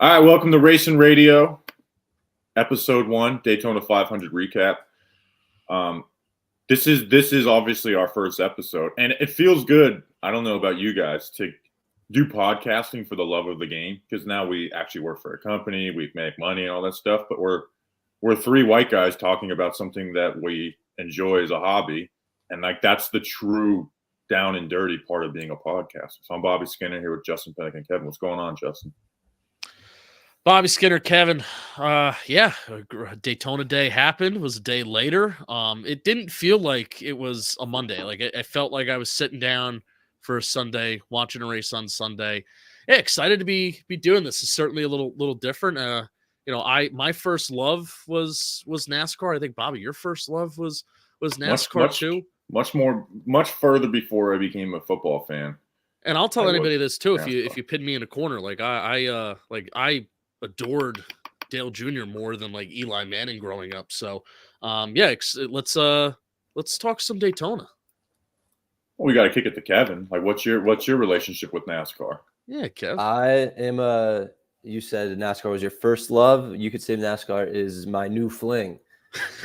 All right, welcome to Racing Radio, Episode 1, Daytona 500 recap. This is obviously our first episode, and it feels good. I don't know about you guys to do podcasting for the love of the game, because now we actually work for a company, we make money and all that stuff. But we're three white guys talking about something that we enjoy as a hobby, and like that's the true down and dirty part of being a podcaster. So I'm Bobby Skinner here with Justin Penik and Kevin. What's going on, Justin? Bobby Skinner, Kevin. Daytona Day happened. It was a day later. It didn't feel like it was a Monday. Like I felt like I was sitting down for a Sunday, watching a race on Sunday. Yeah, excited to be doing this. It's certainly a little different. My first love was NASCAR. I think Bobby, your first love was NASCAR too. Much further before I became a football fan. And I'll tell anybody this too. If you pin me in a corner, like I adored Dale Jr. more than like Eli Manning growing up. So, let's talk some Daytona. Well, we got to kick it to Kevin. Like, what's your relationship with NASCAR? Yeah, Kev. I am you said NASCAR was your first love. You could say NASCAR is my new fling.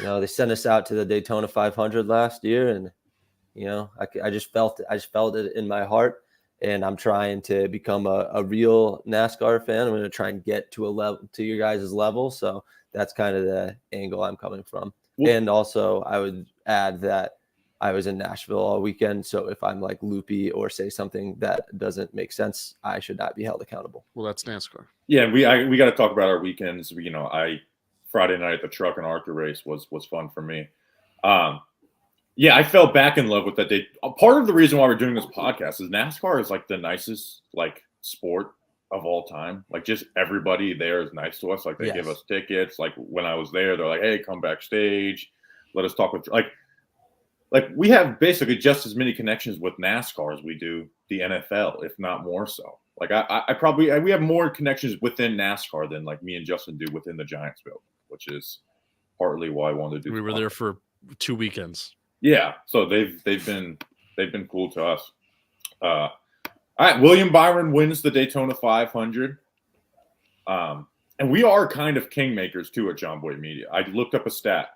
They sent us out to the Daytona 500 last year, and I just felt it. I just felt it in my heart. And I'm trying to become a real NASCAR fan. I'm going to try and get to your guys' level. So that's kind of the angle I'm coming from. And also, I would add that I was in Nashville all weekend. So if I'm like loopy or say something that doesn't make sense, I should not be held accountable. Well, that's NASCAR. Yeah, we got to talk about our weekends. Friday night at the Truck and Archer race was fun for me. Yeah, I fell back in love with that day. Part of the reason why we're doing this podcast is NASCAR is like the nicest sport of all time. Like just everybody there is nice to us. Like they give us tickets. Like when I was there, they're like, "Hey, come backstage, let us talk with." Like we have basically just as many connections with NASCAR as we do the NFL, if not more so. Like we have more connections within NASCAR than like me and Justin do within the Giants building, which is partly why I wanted to do. We were there for 2 weekends. Yeah, so they've been cool to us. All right, William Byron wins the Daytona 500, and we are kind of kingmakers too at John Boy Media. I looked up a stat,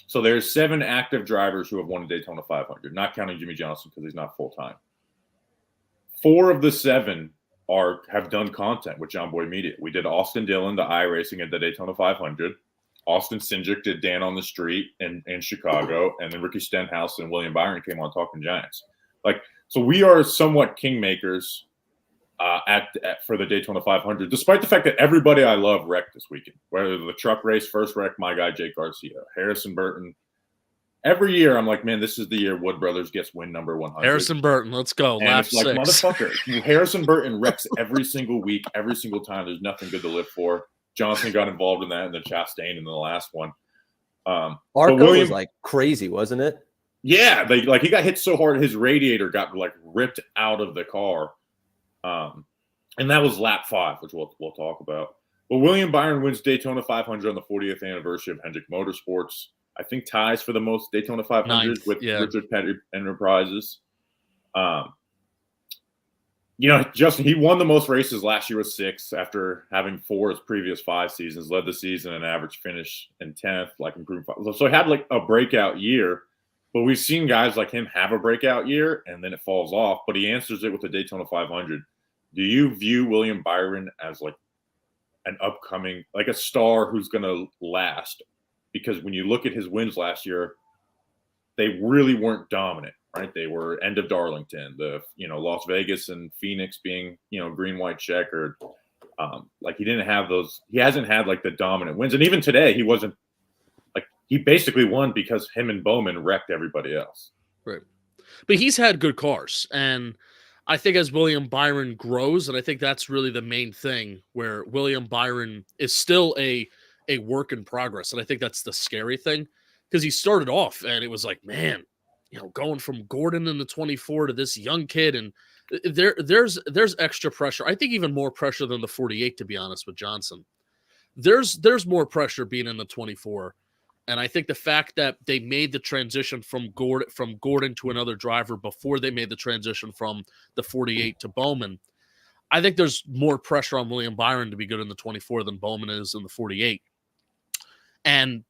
so there's 7 active drivers who have won the Daytona 500, not counting Jimmy Johnson because he's not full time. 4 of the 7 have done content with John Boy Media. We did Austin Dillon, the iRacing at the Daytona 500. Austin Cindric did Dan on the Street in Chicago, and then Ricky Stenhouse and William Byron came on Talking Giants. So we are somewhat kingmakers for the Daytona 500, despite the fact that everybody I love wrecked this weekend. Whether the truck race, first wreck, my guy Jake Garcia, Harrison Burton. Every year I'm like, man, this is the year Wood Brothers gets win number 100. Harrison Burton, let's go. And it's like, motherfucker, Harrison Burton wrecks every single week, every single time. There's nothing good to live for. Johnson got involved in that, and then Chastain in the last one. Arco was like crazy, wasn't it? Yeah, he got hit so hard his radiator got like ripped out of the car, and that was lap 5, which we'll talk about. But William Byron wins Daytona 500 on the 40th anniversary of Hendrick Motorsports. I think ties for the most Daytona 500s with Richard Petty Enterprises. Justin, he won the most races last year with 6 after having 4 his previous 5 seasons, led the season an average finish in 10th, improved. So he had like a breakout year, but we've seen guys like him have a breakout year and then it falls off, but he answers it with the Daytona 500. Do you view William Byron as like an upcoming, like a star who's going to last? Because when you look at his wins last year, they really weren't dominant. Right, they were end of Darlington, the Las Vegas and Phoenix being green white checkered. He didn't have those. He hasn't had like the dominant wins, and even today he wasn't. He basically won because him and Bowman wrecked everybody else. Right, but he's had good cars, and I think as William Byron grows, and I think that's really the main thing where William Byron is still a work in progress, and I think that's the scary thing because he started off and it was like, man. Going from Gordon in the 24 to this young kid, and there's extra pressure. I think even more pressure than the 48, to be honest with Johnson. There's more pressure being in the 24, and I think the fact that they made the transition from Gordon to another driver before they made the transition from the 48 to Bowman, I think there's more pressure on William Byron to be good in the 24 than Bowman is in the 48. And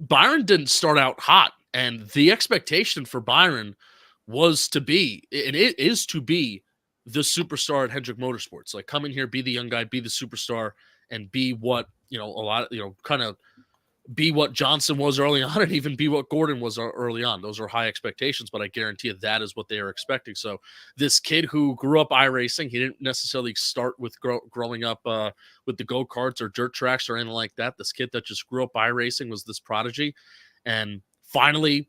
Byron didn't start out hot. And the expectation for Byron was to be, and it is to be, the superstar at Hendrick Motorsports. Like, come in here, be the young guy, be the superstar, and be what, a lot, kind of be what Johnson was early on, and even be what Gordon was early on. Those are high expectations, but I guarantee you that is what they are expecting. So this kid who grew up iRacing, he didn't necessarily start with growing up with the go-karts or dirt tracks or anything like that. This kid that just grew up iRacing was this prodigy, and finally,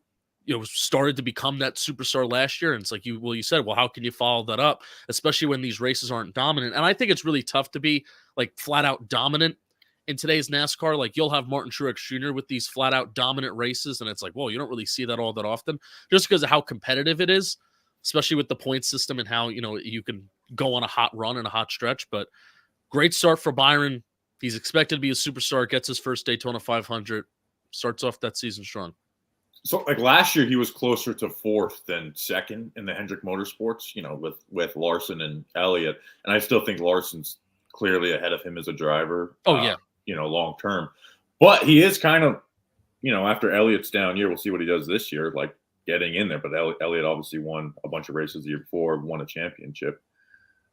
started to become that superstar last year. And it's like you said, well, how can you follow that up, especially when these races aren't dominant? And I think it's really tough to be like flat out dominant in today's NASCAR. Like, you'll have Martin Truex Jr. with these flat out dominant races, and it's like, whoa, you don't really see that all that often, just because of how competitive it is, especially with the point system and how you can go on a hot run and a hot stretch. But great start for Byron. He's expected to be a superstar. Gets his first Daytona 500. Starts off that season strong. So, like, last year, he was closer to fourth than second in the Hendrick Motorsports, with Larson and Elliott. And I still think Larson's clearly ahead of him as a driver. Oh, yeah. Long term. But he is kind of, after Elliott's down year, we'll see what he does this year, like getting in there. But Elliott obviously won a bunch of races the year before, won a championship.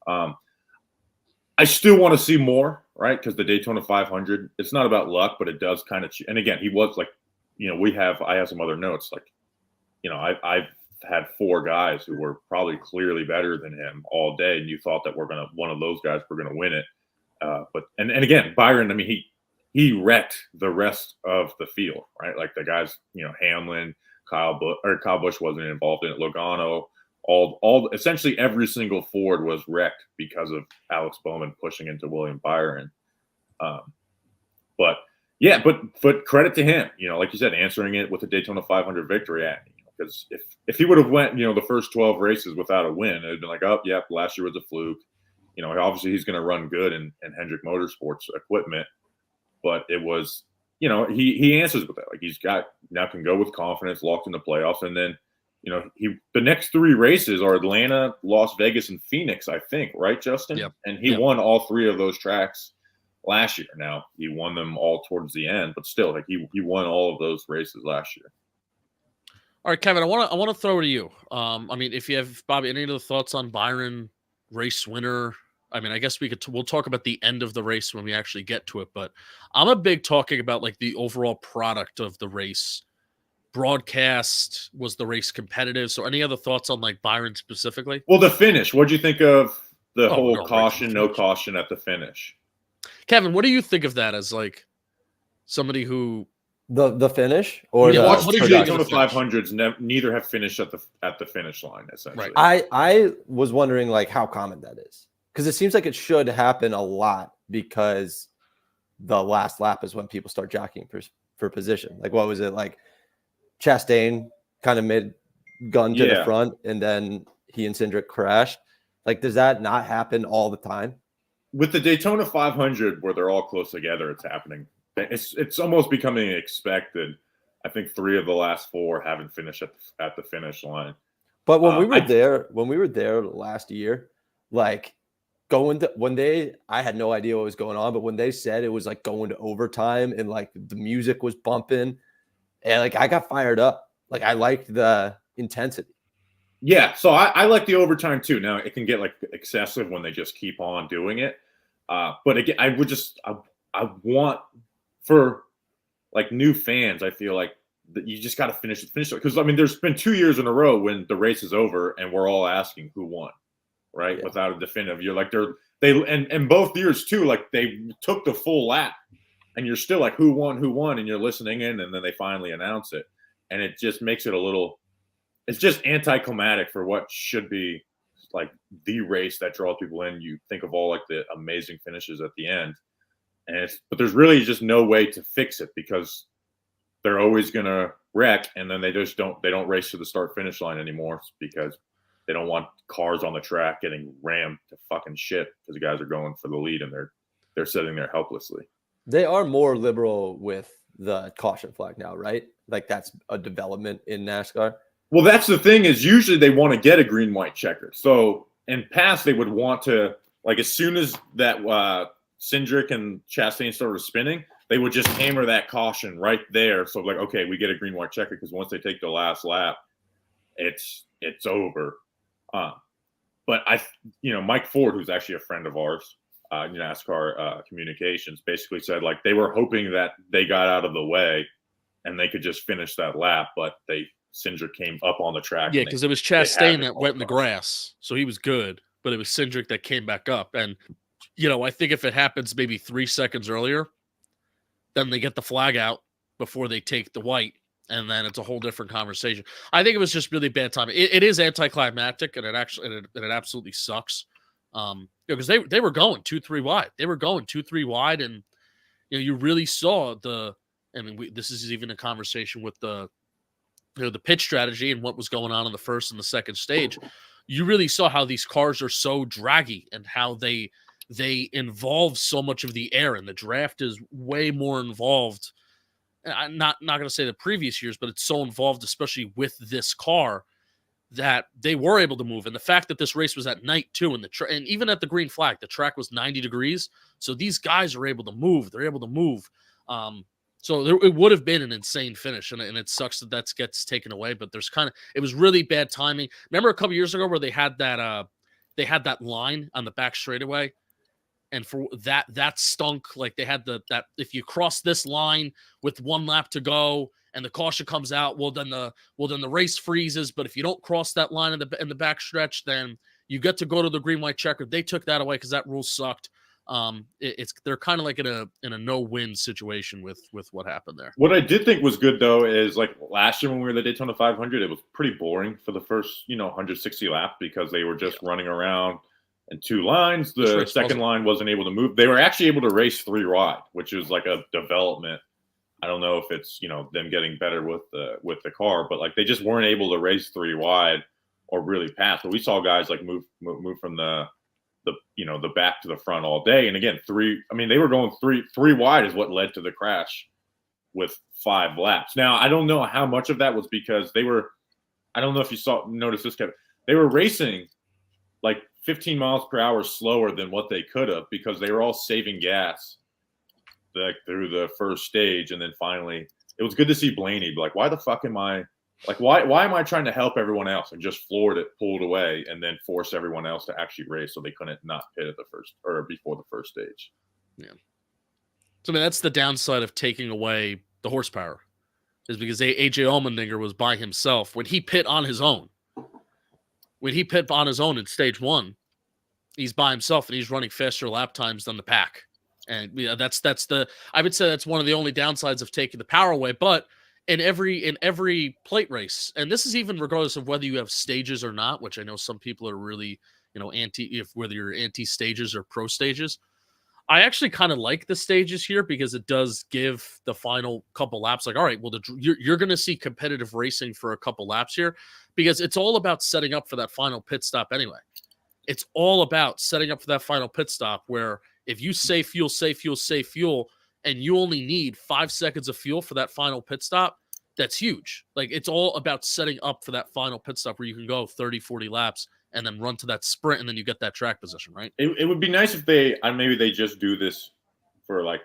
I still want to see more, right? Because the Daytona 500, it's not about luck, but it does kind of. And again, he was like, I have some other notes. Like, I've had 4 guys who were probably clearly better than him all day, and you thought that one of those guys were gonna win it. But again, Byron, I mean, he wrecked the rest of the field, right? Like the guys, Hamlin, Kyle Busch wasn't involved in it, Logano, all essentially every single Ford was wrecked because of Alex Bowman pushing into William Byron. But credit to him, like you said, answering it with a Daytona 500 victory. Because if he would have went, the first 12 races without a win, it'd been like, oh, yeah, last year was a fluke. Obviously he's going to run good in Hendrick Motorsports equipment, but it was, he answers with that. Like, he's got now can go with confidence, locked in the playoffs, and then, the next 3 races are Atlanta, Las Vegas, and Phoenix, I think, right, Justin? Yep. And he won all 3 of those tracks last year. Now, he won them all towards the end, but still, like, he won all of those races last year. All right, Kevin, I want to throw it to you. I mean, if you have, Bobby, any other thoughts on Byron, race winner? I mean, I guess we'll talk about the end of the race when we actually get to it, but I'm a big talking about like the overall product of the race. Broadcast, was the race competitive? So any other thoughts on like Byron specifically? Well, the finish, what'd you think of the whole caution, no finish. Caution at the finish? Kevin, what do you think of that as like somebody who the finish or what did you think on of the 500s? Neither have finished at the finish line, essentially. Right. I was wondering like how common that is, because it seems like it should happen a lot, because the last lap is when people start jockeying for position. Like, what was it, like Chastain kind of made gun to the front and then he and Cindric crashed? Like, does that not happen all the time? With the Daytona 500, where they're all close together, it's happening. It's almost becoming expected. I think 3 of the last 4 haven't finished at the finish line. But when we were there last year, like I had no idea what was going on, but when they said it was like going to overtime and like the music was bumping, and like I got fired up. Like, I liked the intensity. Yeah, so I like the overtime too. Now, it can get like excessive when they just keep on doing it. But again, I want, for like new fans, I feel like that you just got to finish it. Because I mean, there's been 2 years in a row when the race is over and we're all asking who won, right? Yeah. Without a definitive. You're like, and both years too, like they took the full lap and you're still like, who won? And you're listening in, and then they finally announce it. And it just makes it it's just anticlimactic for what should be like the race that draws people in. You think of all like the amazing finishes at the end, but there's really just no way to fix it, because they're always going to wreck. And then they don't race to the start finish line anymore, because they don't want cars on the track getting rammed to fucking shit because the guys are going for the lead and they're sitting there helplessly. They are more liberal with the caution flag now, right? Like, that's a development in NASCAR. Well, that's the thing, is usually they want to get a green, white checker. So in past, they would want to like as soon as that Cindric and Chastain started spinning, they would just hammer that caution right there. So like, okay, we get a green white checker because once they take the last lap, it's over. But Mike Ford, who's actually a friend of ours, NASCAR communications, basically said like they were hoping that they got out of the way and they could just finish that lap, but Cindric came up on the track. Yeah, because it was Chastain that went in the grass, so he was good, but it was Cindric that came back up. And, I think if it happens maybe 3 seconds earlier, then they get the flag out before they take the white, and then it's a whole different conversation. I think it was just really bad timing. It is anticlimactic, and it absolutely sucks. Because they were going 2-3 wide. They were going 2-3 wide, and you really saw this is even a conversation with the pitch strategy and what was going on in the first and the second stage. You really saw how these cars are so draggy and how they involve so much of the air, and the draft is way more involved. I'm not going to say the previous years, but it's so involved, especially with this car, that they were able to move. And the fact that this race was at night too, and even at the green flag, the track was 90 degrees. So these guys are able to move. They're able to move. So it would have been an insane finish, and it sucks that gets taken away. But it was really bad timing. Remember a couple years ago where they had that line on the back straightaway, and for that stunk. Like they had that if you cross this line with 1 lap to go and the caution comes out, then the race freezes. But if you don't cross that line in the back stretch, then you get to go to the green white checker. They took that away because that rule sucked. They're kind of like in a no-win situation with what happened there. What I did think was good though is like last year when we were the Daytona 500, it was pretty boring for the first 160 laps because they were just running around in 2 lines. The second line wasn't able to move. They were actually able to race 3 wide, which is like a development. I don't know if it's them getting better with the car, but like they just weren't able to race 3 wide or really pass. But we saw guys like move from the back to the front all day. And again, they were going three wide is what led to the crash with 5 laps. Now, I don't know how much of that was because I don't know if you noticed this, Kevin. They were racing like 15 miles per hour slower than what they could have because they were all saving gas through the first stage. And then finally, it was good to see Blaney be like, why the fuck am I like, why am I trying to help everyone else and just floored it, pulled away, and then force everyone else to actually race so they couldn't not pit at the first or before the first stage? Yeah. So that's the downside of taking away the horsepower, is because AJ Allmendinger was by himself when he pit on his own. When he pit on his own in stage 1, he's by himself and he's running faster lap times than the pack. And I would say that's one of the only downsides of taking the power away. But in every plate race, and this is even regardless of whether you have stages or not, which I know some people are really, whether you're anti-stages or pro stages. I actually kind of like the stages here because it does give the final couple laps like, all right, well, you're going to see competitive racing for a couple laps here because it's all about setting up for that final pit stop anyway. It's all about setting up for that final pit stop where if you save fuel, and you only need 5 seconds of fuel for that final pit stop, that's huge. Like it's all about setting up for that final pit stop where you can go 30, 40 laps and then run to that sprint and then you get that track position, right? It would be nice if maybe they just do this for like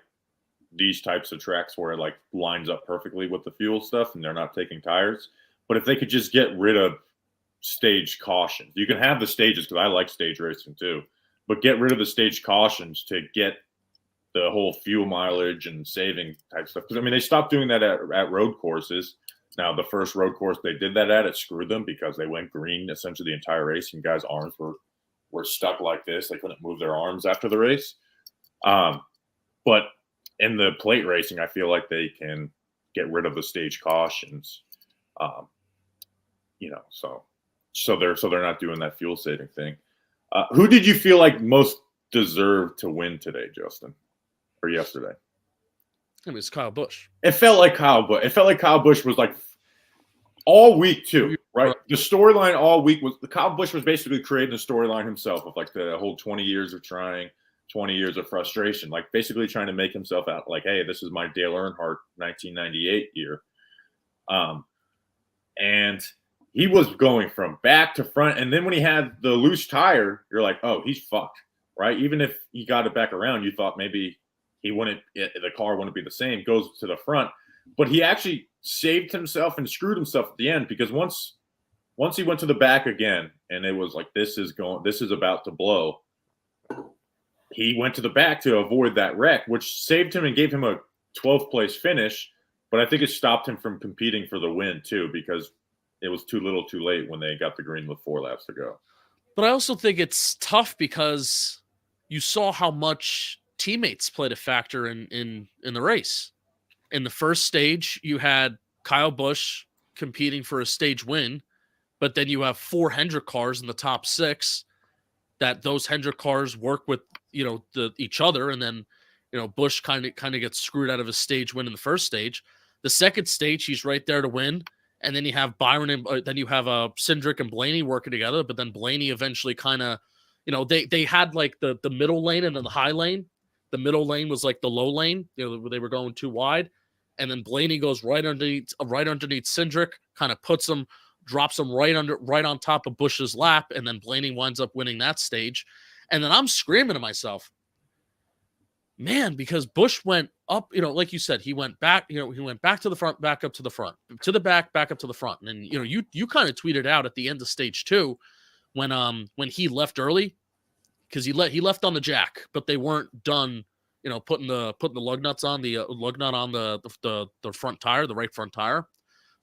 these types of tracks where it like lines up perfectly with the fuel stuff and they're not taking tires. But if they could just get rid of stage cautions, you can have the stages because I like stage racing too, but get rid of the stage cautions to get the whole fuel mileage and saving type stuff. Because they stopped doing that at road courses. Now, the first road course they did that at, it screwed them because they went green essentially the entire race, and guys' arms were stuck like this. They couldn't move their arms after the race. But in the plate racing, I feel like they can get rid of the stage cautions. So they're not doing that fuel saving thing. Who did you feel like most deserved to win today, Justin? Or yesterday? It was Kyle Busch. It felt like Kyle Busch. It felt like Kyle Busch was like all week too, right? The storyline all week was Kyle Busch was basically creating a storyline himself of like the whole 20 years of trying, 20 years of frustration, like basically trying to make himself out like, hey, this is my Dale Earnhardt 1998 year. And he was going from back to front. And then when he had the loose tire, you're like, oh, he's fucked. right? Even if he got it back around, you thought maybe the car wouldn't be the same. Goes to the front, but he actually saved himself and screwed himself at the end, because once he went to the back again, and it was like, this is about to blow. He went to the back to avoid that wreck, which saved him and gave him a 12th place finish. But I think it stopped him from competing for the win too, because it was too little too late when they got the green with 4 laps to go. But I also think it's tough because you saw how much teammates played a factor in the race. In the first stage, you had Kyle Busch competing for a stage win, but then you have 4 Hendrick cars in the top 6 that those Hendrick cars work with, each other. And then, Busch kind of gets screwed out of a stage win in the first stage. The second stage, he's right there to win. And then you have Byron and then you have Cindric and Blaney working together. But then Blaney eventually kind of, they had like the middle lane and then the high lane. The middle lane was like the low lane. They were going too wide. And then Blaney goes right underneath Cindric, kind of drops him right on top of Busch's lap. And then Blaney winds up winning that stage. And then I'm screaming to myself, man, because Busch went up, like you said, he went back, he went back to the front, back up to the front, to the back up to the front. And then, you kind of tweeted out at the end of stage 2 when he left early, because he left on the jack, but they weren't done, putting the lug nuts on the lug nut on the front tire, the right front tire.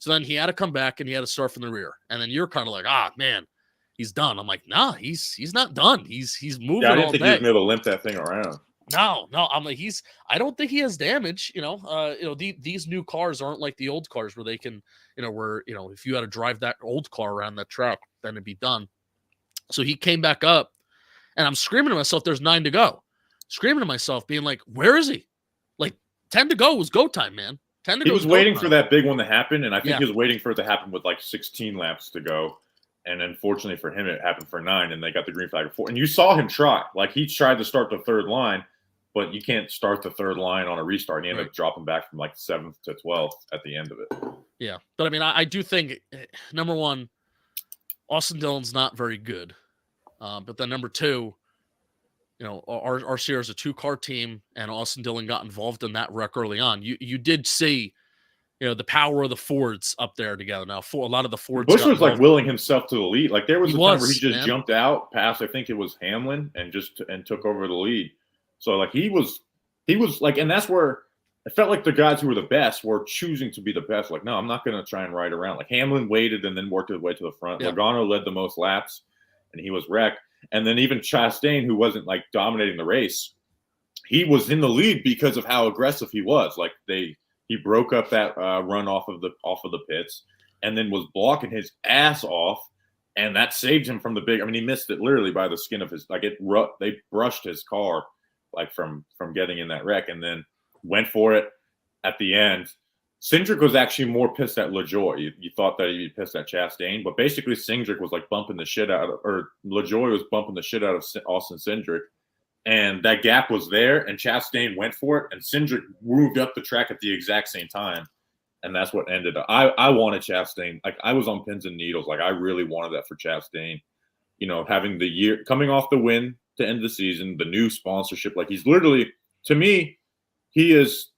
So then he had to come back and he had to start from the rear. And then you're kind of like, man, he's done. I'm like, nah, he's not done. He's moving. Yeah, I didn't think he was able to limp that thing around. No, I'm like, I don't think he has damage. These new cars aren't like the old cars where they can, if you had to drive that old car around that track, then it'd be done. So he came back up, and I'm screaming to myself, there's 9 to go. Screaming to myself, being like, where is he? Like 10 to go was go time, man. 10 to go. He was waiting for that big one to happen, and I think he was waiting for it to happen with like 16 laps to go. And unfortunately for him, it happened for 9, and they got the green flag at 4. And you saw him try. Like, he tried to start the third line, but you can't start the third line on a restart. And he ended up dropping back from like 7th to 12th at the end of it. Yeah. But I mean, I do think, number one, Austin Dillon's not very good. But then number 2, RCR is a 2-car team, and Austin Dillon got involved in that wreck early on. You did see, the power of the Fords up there together. Now, a lot of the Fords. Busch was like willing himself to the lead. Like, there was a time where he just man. Jumped out past, I think it was Hamlin, and took over the lead. So like he was like, and that's where it felt like the guys who were the best were choosing to be the best. Like, no, I'm not going to try and ride around. Like, Hamlin waited and then worked his way to the front. Yeah. Logano led the most laps, and he was wrecked. And then even Chastain, who wasn't like dominating the race, he was in the lead because of how aggressive he was. Like, he broke up that run off of the pits, and then was blocking his ass off, and that saved him from the big. I mean, he missed it literally by the skin of his. Like, they brushed his car, like from getting in that wreck, and then went for it at the end. Cindric was actually more pissed at LaJoie. You thought that he'd be pissed at Chastain, but basically Cindric was like bumping the shit out of, or LaJoie was bumping the shit out of Austin Cindric, and that gap was there, and Chastain went for it, and Cindric moved up the track at the exact same time, and that's what ended up. I wanted Chastain. Like, I was on pins and needles. Like, I really wanted that for Chastain. Having the year coming off the win to end the season, the new sponsorship. Like, he's literally, to me, he is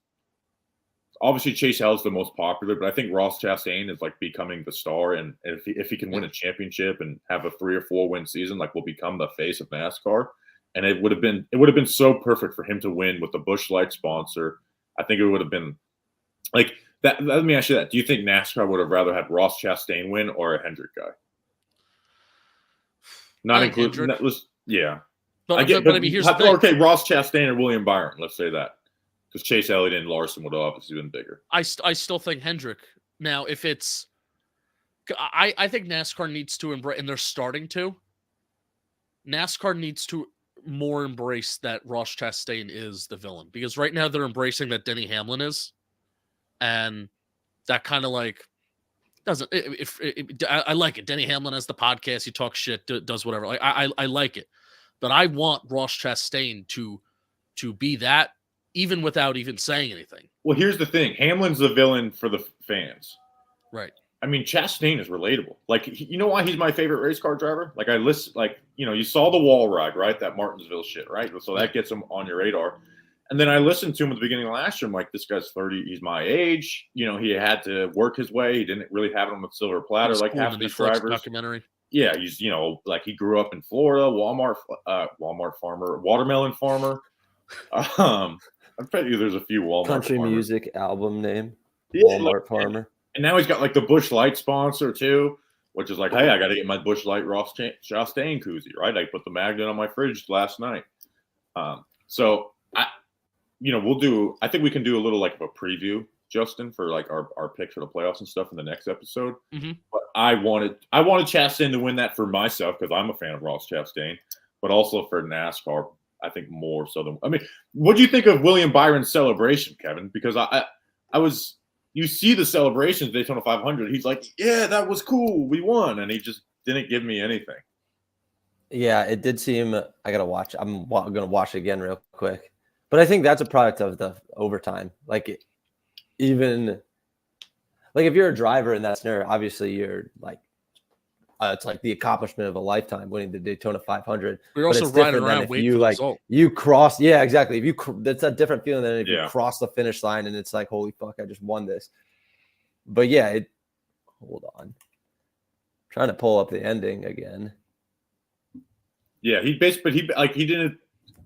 obviously Chase Elliott is the most popular, but I think Ross Chastain is like becoming the star. And if he can win a championship and have a 3 or 4 win season, like, will become the face of NASCAR. And it would have been so perfect for him to win with the Busch Light sponsor. I think it would have been like that. Let me ask you that. Do you think NASCAR would have rather had Ross Chastain win or a Hendrick guy? Not including that was, yeah. But I mean, here's the thing. Okay, Ross Chastain or William Byron, let's say that. Because Chase Elliott and Larson would have obviously been bigger. I still think Hendrick. Now, if it's – I think NASCAR needs to embrace – and they're starting to. NASCAR needs to more embrace that Ross Chastain is the villain. Because right now they're embracing that Denny Hamlin is. And that kind of like doesn't – I like it. Denny Hamlin has the podcast. He talks shit, does whatever. Like I like it. But I want Ross Chastain to be that, even without even saying anything. Well, here's the thing. Hamlin's the villain for the fans. Right. I mean, Chastain is relatable. Like, you know why he's my favorite race car driver? Like, I listen, like, you know, you saw the wall ride, right? That Martinsville shit, right? So that gets him on your radar. And then I listened to him at the beginning of last year. I'm like, this guy's 30. He's my age. You know, he had to work his way. He didn't really have it on the silver platter like half these drivers. Documentary. Yeah, he's, you know, like he grew up in Florida, Walmart farmer, watermelon farmer. I bet you there's a few Walmart country farmers. music album name. Yeah, Walmart farmer. And now he's got like the Busch Light sponsor too, which is like, hey, I got to get my Busch Light Ross Chastain koozie, right? I put the magnet on my fridge last night. So I think we can do a little like of a preview, Justin, for like our picks for the playoffs and stuff in the next episode. Mm-hmm. But I wanted Chastain to win that for myself because I'm a fan of Ross Chastain, but also for NASCAR, I think more so than. I mean, what do you think of William Byron's celebration, Kevin? Because I was. You see the celebrations, Daytona 500. He's like, yeah, that was cool. We won. And he just didn't give me anything. Yeah, it did seem – I got to watch. I'm going to watch it again real quick. But I think that's a product of the overtime. Like, even – like, if you're a driver in that scenario, obviously you're like it's like the accomplishment of a lifetime winning the Daytona 500. We're also riding around waiting for the result. You cross – yeah, exactly. If that's a different feeling than if you cross the finish line and it's like, holy fuck, I just won this. But, yeah, hold on. I'm trying to pull up the ending again. Yeah, he didn't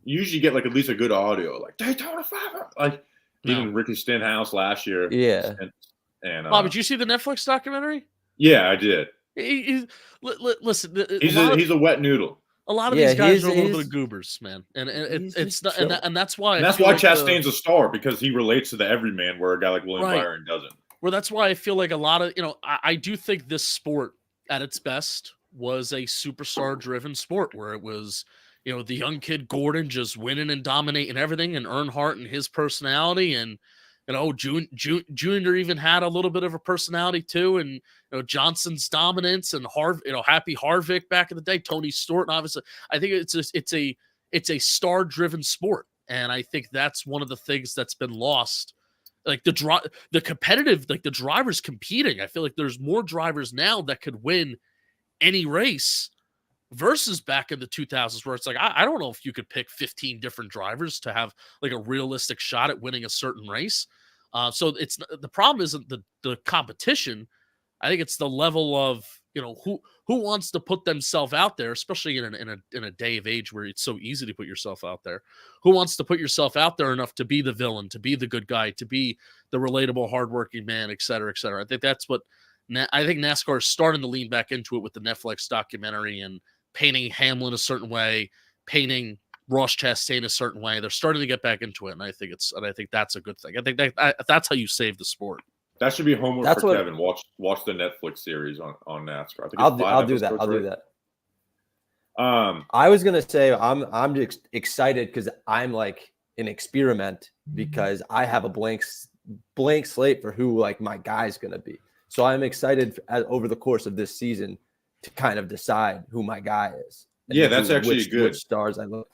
usually get like at least a good audio, like Daytona 500. Like even Ricky Stenhouse last year. Yeah. And Bob, did you see the Netflix documentary? Yeah, I did. Listen, he's a wet noodle. A lot of these guys are a little bit of goobers, man, and it's not, and that's why. And that's why Chastain's a star, because he relates to the everyman, where a guy like William Byron doesn't. Well, that's why I feel like a lot of I do think this sport at its best was a superstar-driven sport, where it was the young kid Gordon just winning and dominating everything, and Earnhardt and his personality, and Junior even had a little bit of a personality too, and Johnson's dominance, and Happy Harvick back in the day, Tony Stewart, and obviously I think it's a star-driven sport, and I think that's one of the things that's been lost. Like the competitive, like the drivers competing. I feel like there's more drivers now that could win any race versus back in the 2000s, where it's like I don't know if you could pick 15 different drivers to have like a realistic shot at winning a certain race. So it's the problem isn't the competition. I think it's the level of who wants to put themselves out there, especially in a day of age where it's so easy to put yourself out there. Who wants to put yourself out there enough to be the villain, to be the good guy, to be the relatable, hardworking man, et cetera, et cetera. I think that's what I think NASCAR is starting to lean back into it with the Netflix documentary and painting Hamlin a certain way, painting Ross Chastain a certain way. They're starting to get back into it, and I think that's a good thing. I think that's how you save the sport. That should be homework for Kevin. Watch the Netflix series on NASCAR. I think I'll do that. I'll do that. I was gonna say I'm just excited because I'm like an experiment, because I have a blank slate for who like my guy's gonna be. So I'm excited over the course of this season to kind of decide who my guy is. Yeah, that's actually good. Which stars I look.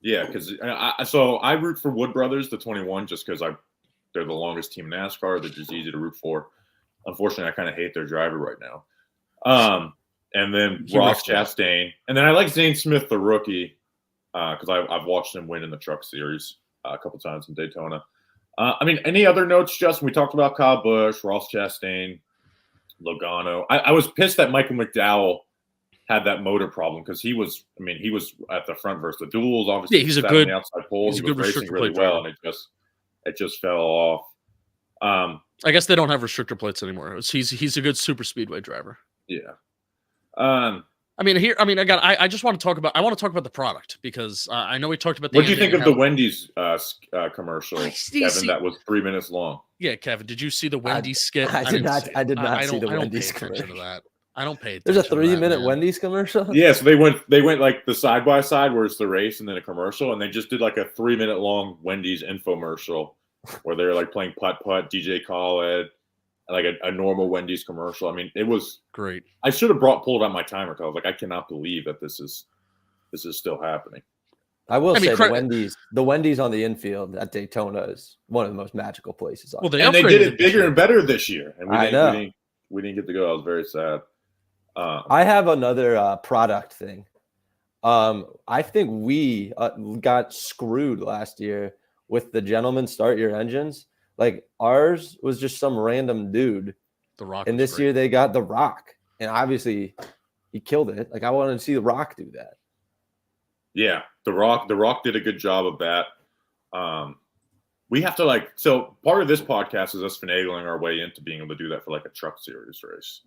Yeah, because I root for Wood Brothers, the 21, just because they're the longest team in NASCAR. They're just easy to root for. Unfortunately, I kind of hate their driver right now. And then Ross Chastain. And then I like Zane Smith, the rookie, because I've watched him win in the Truck Series a couple times in Daytona. I mean, any other notes, Justin? We talked about Kyle Busch, Ross Chastain, Logano. I was pissed that Michael McDowell had that motor problem, because he was at the front versus the duels. Obviously, yeah, he's a good outside pole. He's he a good was racing really well, and it just fell off. I guess they don't have restrictor plates anymore. He's a good super speedway driver. Yeah. I just want to talk about the product, because I know we talked about. What do you think of the Wendy's commercial, Kevin? That was 3 minutes long. Yeah, Kevin, did you see the Wendy's skit? I did not see the Wendy's commercial. To that. I don't pay attention. There's a 3-minute Wendy's commercial. Yeah, so they went like the side by side where it's the race and then a commercial, and they just did like a 3-minute long Wendy's infomercial where they're like playing putt-putt, DJ Khaled, like a normal Wendy's commercial. I mean, it was great. I should have pulled out my timer, because I was like, I cannot believe that this is still happening. I will say the Wendy's on the infield at Daytona is one of the most magical places. And they did it bigger and better this year. And we get to go. I was very sad. I have another product thing. I think we got screwed last year with the gentlemen start your engines. Like ours was just some random dude. The Rock. And this year they got The Rock. And obviously he killed it. Like I wanted to see The Rock do that. Yeah, The Rock did a good job of that. We have to so part of this podcast is us finagling our way into being able to do that for like a truck series race.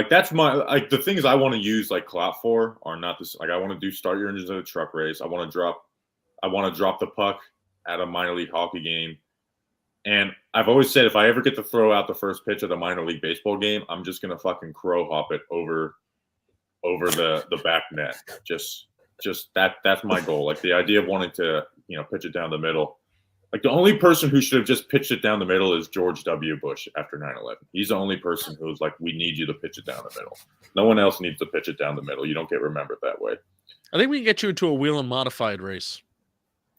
That's the things I want to use like clout for are not this. Like I want to do start your engines at a truck race. I want to drop the puck at a minor league hockey game. And I've always said if I ever get to throw out the first pitch at a minor league baseball game, I'm just gonna fucking crow hop it over the back net. Just that's my goal. Like the idea of wanting to, pitch it down the middle. Like the only person who should have just pitched it down the middle is George W. Bush after 9/11. He's the only person who's like, we need you to pitch it down the middle. No one else needs to pitch it down the middle. You don't get remembered that way. I think we can get you into a wheel and modified race.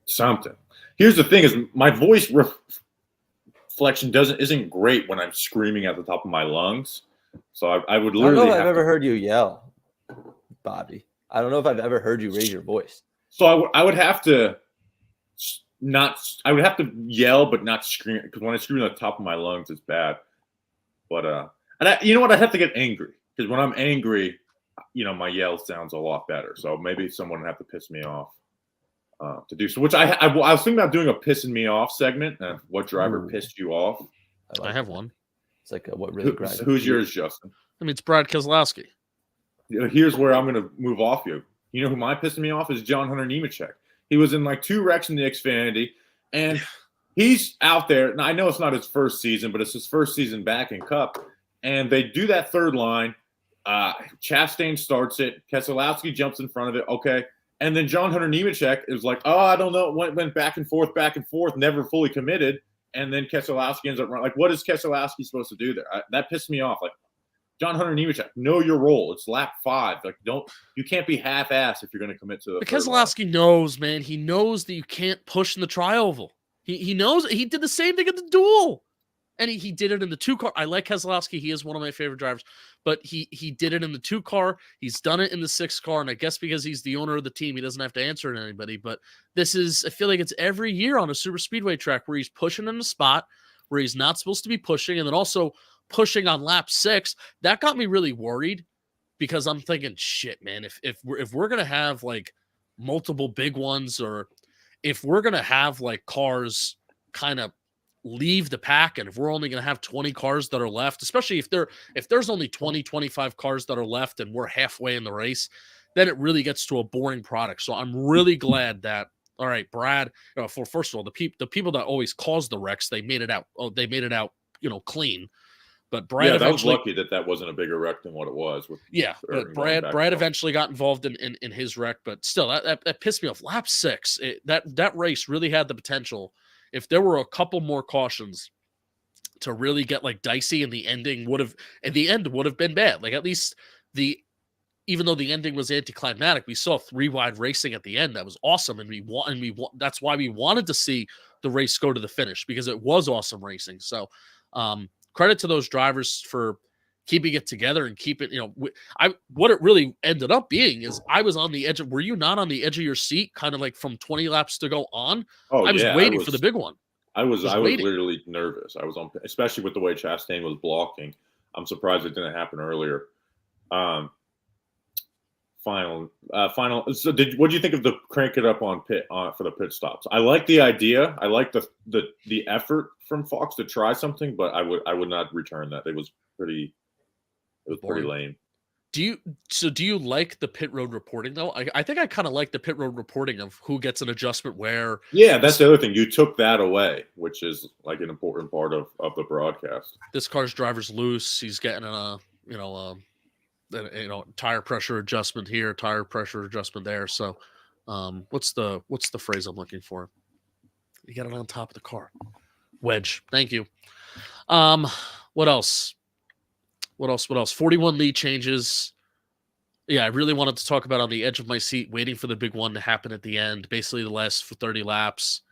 Something. Here's the thing: is my voice reflection isn't great when I'm screaming at the top of my lungs. So I would literally. I don't know if I've ever heard you yell, Bobby. I don't know if I've ever heard you raise your voice. So I would have to yell but not scream, because when I scream at the top of my lungs it's bad. But you know what, I'd have to get angry, because when I'm angry, my yell sounds a lot better. So maybe someone would have to piss me off to do so, which I was thinking about doing a pissing me off segment of what driver pissed you off. I have one. It's like what really grinds. Who's yours, Justin? I mean, it's Brad Keselowski. Here's where I'm going to move off you. You know who might piss me off is John Hunter Nemechek. He was in like 2 wrecks in the Xfinity, and he's out there. Now, I know it's not his first season, but it's his first season back in Cup. And they do that third line. Chastain starts it. Keselowski jumps in front of it. Okay. And then John Hunter Nemechek is like, oh, I don't know. Went back and forth, never fully committed. And then Keselowski ends up running. Like, what is Keselowski supposed to do there? That pissed me off. Like, John Hunter Nemechek, know your role. It's lap 5. Like, you can't be half-assed if you're going to commit to the. Keselowski knows, man. He knows that you can't push in the tri-oval. He knows. He did the same thing at the duel, and he did it in the 2-car. I like Keselowski. He is one of my favorite drivers, but he did it in the 2-car. He's done it in the 6-car, and I guess because he's the owner of the team, he doesn't have to answer to anybody. But I feel like it's every year on a super speedway track where he's pushing in the spot where he's not supposed to be pushing, and then also pushing on lap 6. That got me really worried, because I'm thinking, shit, man, if we're gonna have like multiple big ones, or if we're gonna have like cars kind of leave the pack, and if we're only gonna have 20 cars that are left, especially if there's only 20-25 cars that are left and we're halfway in the race, then it really gets to a boring product. So I'm really glad that, all right, Brad, first of all, the people that always cause the wrecks, they made it out. Oh, they made it out, clean. But Brad, that was lucky that wasn't a bigger wreck than what it was. But Brad eventually got involved in his wreck, but still, that pissed me off. Lap 6, that race really had the potential. If there were a couple more cautions to really get like dicey, and the end would have been bad. Like, at least even though the ending was anticlimactic, we saw 3-wide racing at the end. That was awesome, and that's why we wanted to see the race go to the finish, because it was awesome racing. So, credit to those drivers for keeping it together and keep it, what it really ended up being is I was on the edge were you not on the edge of your seat, kind of like from 20 laps to go on? Oh, I was waiting for the big one. I was literally nervous. I was on, especially with the way Chastain was blocking. I'm surprised it didn't happen earlier. Final. So, what do you think of the crank it up on pit for the pit stops? I like the idea. I like the effort from Fox to try something, but I would not return that. It was pretty lame. Do you like the pit road reporting though? I think I kind of like the pit road reporting of who gets an adjustment where. Yeah, that's the other thing. You took that away, which is like an important part of the broadcast. This car's driver's loose. He's getting tire pressure adjustment here, tire pressure adjustment there. So, what's the phrase I'm looking for? You got it on top of the car. Wedge. Thank you. What else? 41 lead changes. Yeah, I really wanted to talk about on the edge of my seat, waiting for the big one to happen at the end. Basically, the last 30 laps.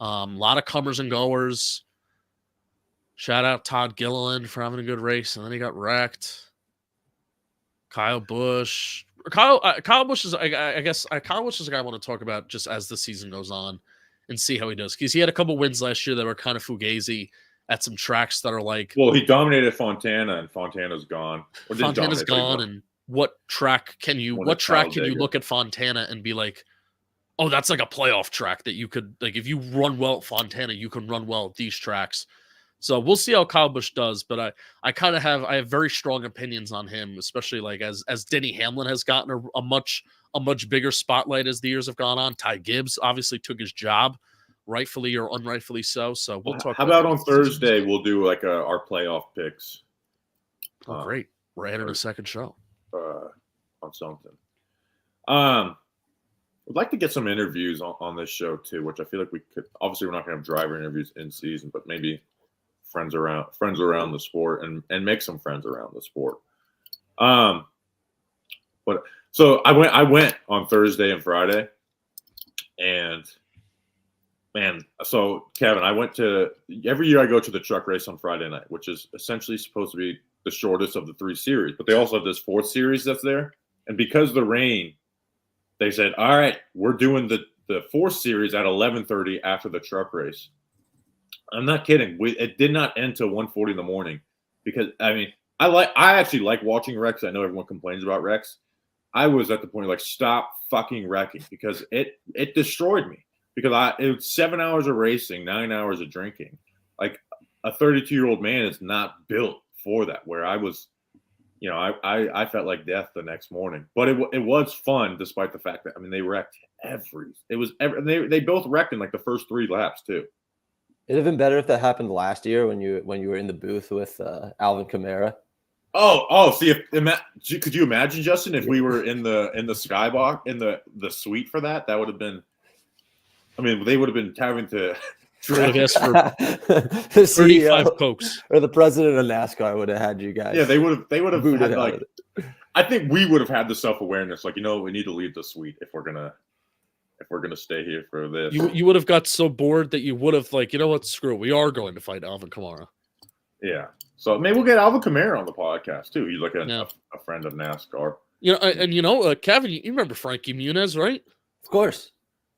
A lot of comers and goers. Shout out Todd Gilliland for having a good race, and then he got wrecked. Kyle Busch. Kyle Busch is, I guess, Kyle Busch is a guy I want to talk about just as the season goes on and see how he does. Because he had a couple wins last year that were kind of fugazi at some tracks that are like. Well, he dominated Fontana, and Fontana's gone. Fontana's gone, and what track can you look at Fontana and be like, oh, that's like a playoff track that you could, like, if you run well at Fontana, you can run well at these tracks. So we'll see how Kyle Busch does, but I have very strong opinions on him, especially like as Denny Hamlin has gotten a much bigger spotlight as the years have gone on. Ty Gibbs obviously took his job, rightfully or unrightfully so. So we'll talk. How about on Thursday we'll do like our playoff picks? Oh, great! We're adding a second show on something. I'd like to get some interviews on this show too, which I feel like we could. Obviously, we're not going to have driver interviews in season, but maybe friends around the sport and make some friends around the sport. But so I went on Thursday and Friday, and man, so Kevin, I went to every year I go to the truck race on Friday night, which is essentially supposed to be the shortest of the 3 series, but they also have this 4th series that's there, and because of the rain, they said, all right, we're doing the 4th series at 11:30 after the truck race. I'm not kidding. It did not end till 1:40 in the morning because, I mean, I actually like watching wrecks. I know everyone complains about wrecks. I was at the point of like, stop fucking wrecking because it destroyed me because it was 7 hours of racing, 9 hours of drinking. Like a 32-year-old man is not built for that, where I was, you know, I felt like death the next morning, but it was fun despite the fact that, I mean, they wrecked they both wrecked in like the first 3 laps too. It'd have been better if that happened last year when you were in the booth with Alvin Kamara. See, could you imagine, Justin, if we were in the skybox in the suite for that? That would have been. I mean, they would have been having to. Would have asked for 35 Cokes, or the president of NASCAR would have had you guys. Yeah, they would have had like. I think we would have had the self-awareness, like, you know, we need to leave the suite if we're gonna stay here for this. You would have got so bored that you would have, like, you know what, screw it, we are going to fight Alvin Kamara. Yeah. So maybe we'll get Alvin Kamara on the podcast too. He's like a friend of NASCAR. You know, and Kevin, you remember Frankie Muniz, right? Of course.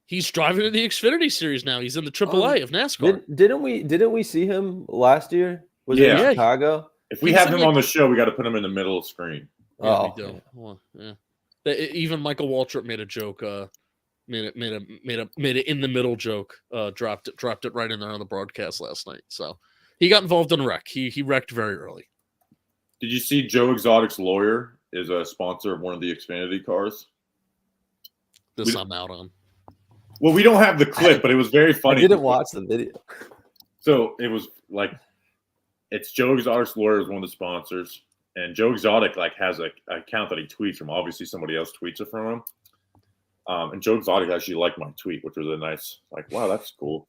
He's driving in the Xfinity Series now. He's in the AAA of NASCAR. Didn't we see him last year? Was it in Chicago? If we have him on the show, we got to put him in the middle of the screen. Yeah, we do. Well, yeah. Even Michael Waltrip made a joke. Made it in the middle joke. Dropped it right in there on the broadcast last night. So he got involved in a wreck. He wrecked very early. Did you see Joe Exotic's lawyer is a sponsor of one of the Xfinity cars? I'm out on. Well, we don't have the clip, but it was very funny. I didn't watch the video. So it was like, it's Joe Exotic's lawyer is one of the sponsors, and Joe Exotic like has an account that he tweets from. Obviously, somebody else tweets it from him. And Joe Exotic actually liked my tweet, which was a nice, like, wow, that's cool.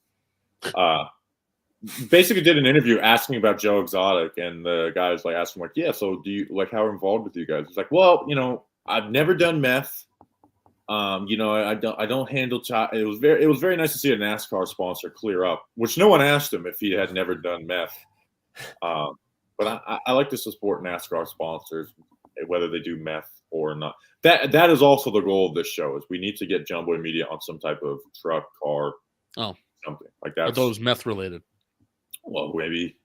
Basically did an interview asking about Joe Exotic, and the guy was like asking, like, yeah, so do you like how involved with you guys? He's like, well, you know, I've never done meth. You know, I don't handle child. It was very nice to see a NASCAR sponsor clear up, which no one asked him if he had never done meth. But I like to support NASCAR sponsors, whether they do meth or not. That is also the goal of this show, is we need to get Jumbo Media on some type of truck, car, something like that. I thought it was meth related. Well, maybe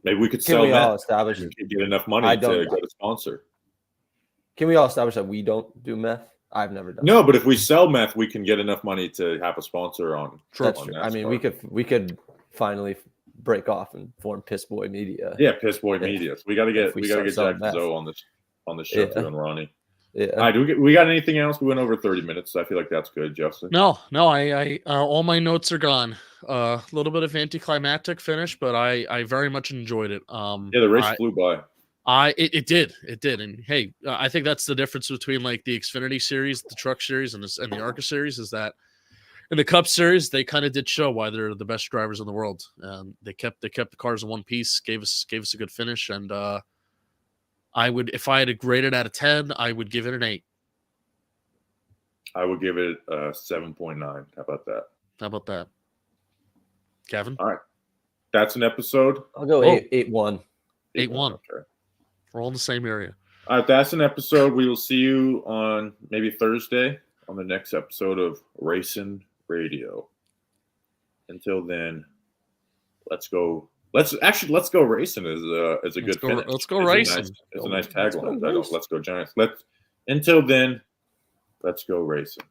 we could sell meth and get enough money to get a sponsor. Can we all establish that we don't do meth? I've never done. No, but if we sell meth, we can get enough money to have a sponsor on. That's true. I mean, we could finally break off and form Piss Boy Media. Yeah, Piss Boy Media. So we got to get Jack Zoe on the show too, and Ronnie. Yeah. All right, we got anything else? We went over 30 minutes. So I feel like that's good, Justin. No, I all my notes are gone. A little bit of anticlimactic finish, but I very much enjoyed it. The race flew by. It did, and hey, I think that's the difference between like the Xfinity Series, the Truck Series, and the ARCA Series, is that in the Cup Series they kind of did show why they're the best drivers in the world. They kept the cars in one piece, gave us a good finish, and I would, if I had to grade it out of 10, I would give it an 8. I would give it a 7.9. How about that? Kevin? All right. That's an episode. I'll go Oh. 8-1. 8-1. Okay. We're all in the same area. All right, that's an episode. We will see you on maybe Thursday on the next episode of Racing Radio. Until then, let's go. Let's go racing is a good finish. Let's go It's racing. It's a nice Let's go tagline. racing. Let's go Giants. Until then, let's go racing.